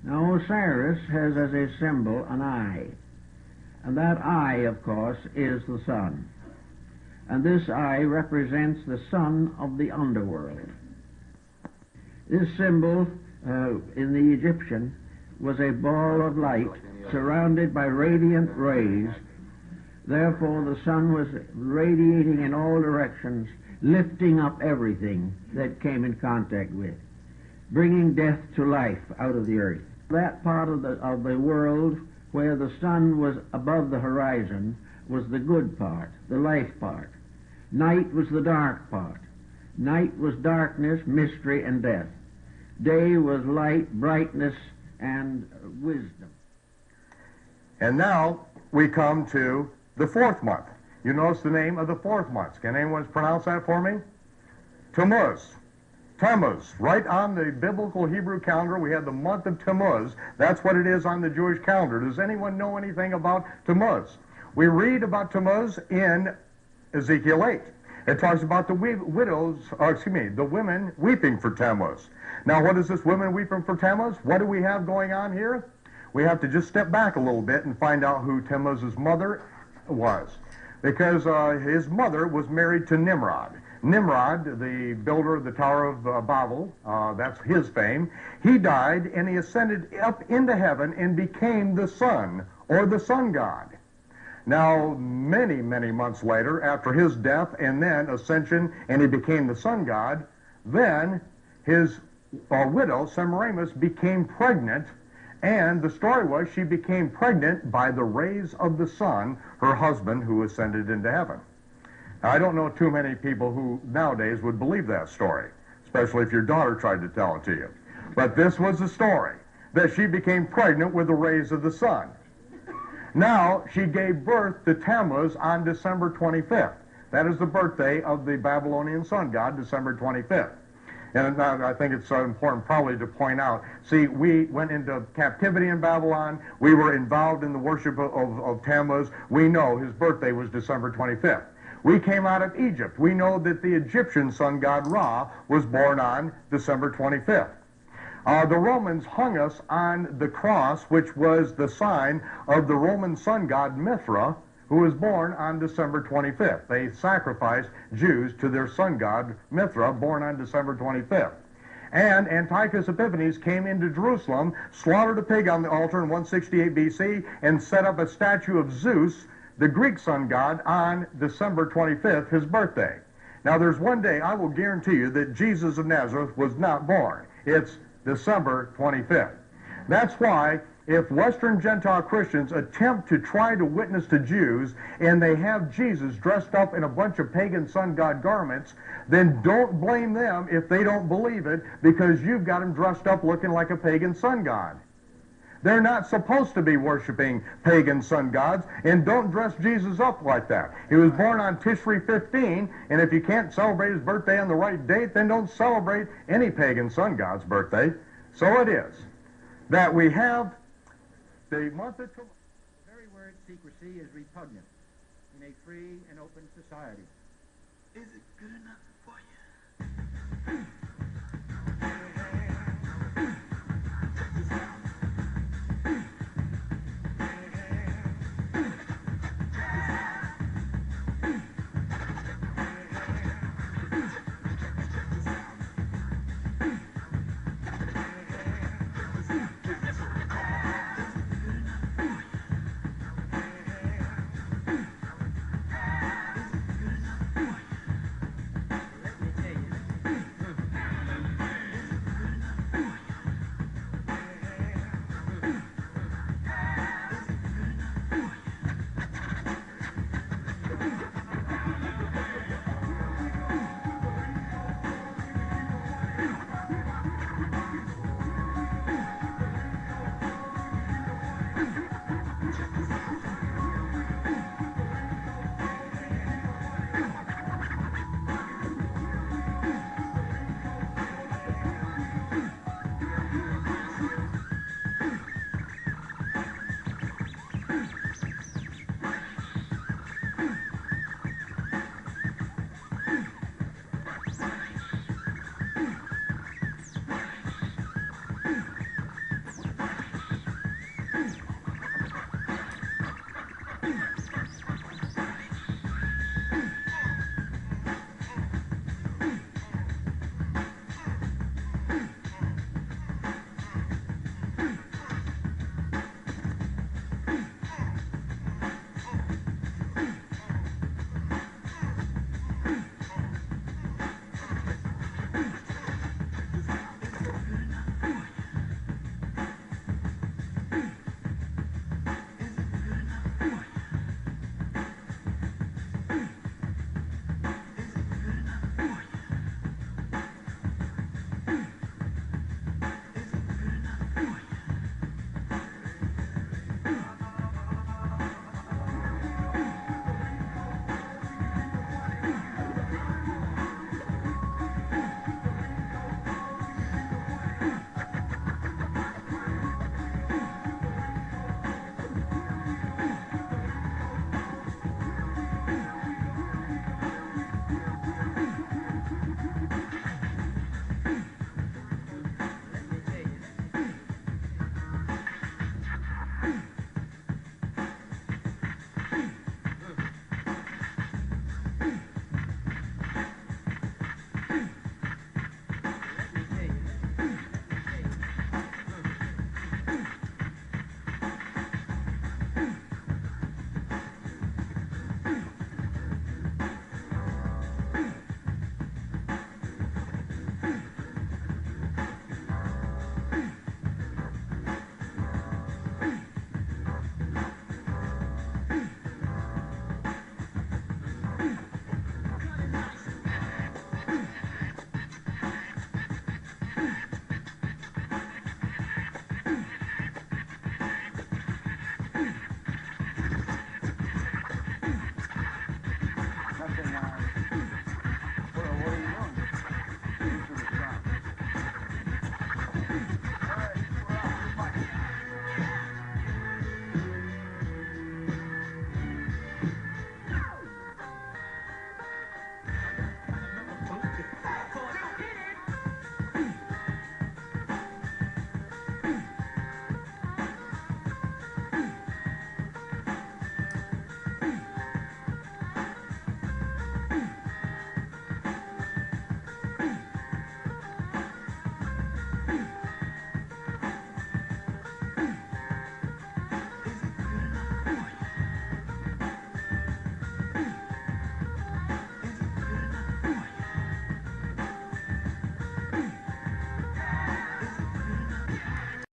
Now Osiris has as a symbol an eye, and that eye, of course, is the sun. And this eye represents the sun of the underworld. This symbol in the Egyptian was a ball of light surrounded by radiant rays. Therefore the sun was radiating in all directions, lifting up everything that came in contact with, bringing death to life out of the earth. That part of the world where the sun was above the horizon was the good part, the life part. Night was the dark part. Night was darkness, mystery, and death. Day was light, brightness, and wisdom. And now we come to the fourth month. You notice the name of the fourth month. Can anyone pronounce that for me? Tammuz. Tammuz. Right on the biblical Hebrew calendar, we have the month of Tammuz. That's what it is on the Jewish calendar. Does anyone know anything about Tammuz? We read about Tammuz in Ezekiel 8. It talks about the the women weeping for Tammuz. Now, what is this women weeping for Tammuz? What do we have going on here? We have to just step back a little bit and find out who Tammuz's mother was. Because his mother was married to Nimrod. Nimrod, the builder of the Tower of Babel, that's his fame. He died and he ascended up into heaven and became the sun, or the sun god. Now, many, many months later, after his death and then ascension, and he became the sun god, then his widow, Semiramis, became pregnant, and the story was she became pregnant by the rays of the sun, her husband, who ascended into heaven. Now, I don't know too many people who nowadays would believe that story, especially if your daughter tried to tell it to you. But this was the story, that she became pregnant with the rays of the sun. Now, she gave birth to Tammuz on December 25th. That is the birthday of the Babylonian sun god, December 25th. And I think it's important probably to point out, see, we went into captivity in Babylon. We were involved in the worship of Tammuz. We know his birthday was December 25th. We came out of Egypt. We know that the Egyptian sun god Ra was born on December 25th. The Romans hung us on the cross, which was the sign of the Roman sun god Mithra, who was born on December 25th. They sacrificed Jews to their sun god Mithra, born on December 25th. And Antiochus Epiphanes came into Jerusalem, slaughtered a pig on the altar in 168 BC, and set up a statue of Zeus, the Greek sun god, on December 25th, his birthday. Now, there's one day I will guarantee you that Jesus of Nazareth was not born. It's December 25th. That's why if Western Gentile Christians attempt to try to witness to Jews and they have Jesus dressed up in a bunch of pagan sun god garments, then don't blame them if they don't believe it, because you've got them dressed up looking like a pagan sun god. They're not supposed to be worshiping pagan sun gods, and don't dress Jesus up like that. He was born on Tishri 15, and if you can't celebrate his birthday on the right date, then don't celebrate any pagan sun god's birthday. So it is that we have the month of Tammuz. The very word secrecy is repugnant in a free and open society. Is it good enough for you?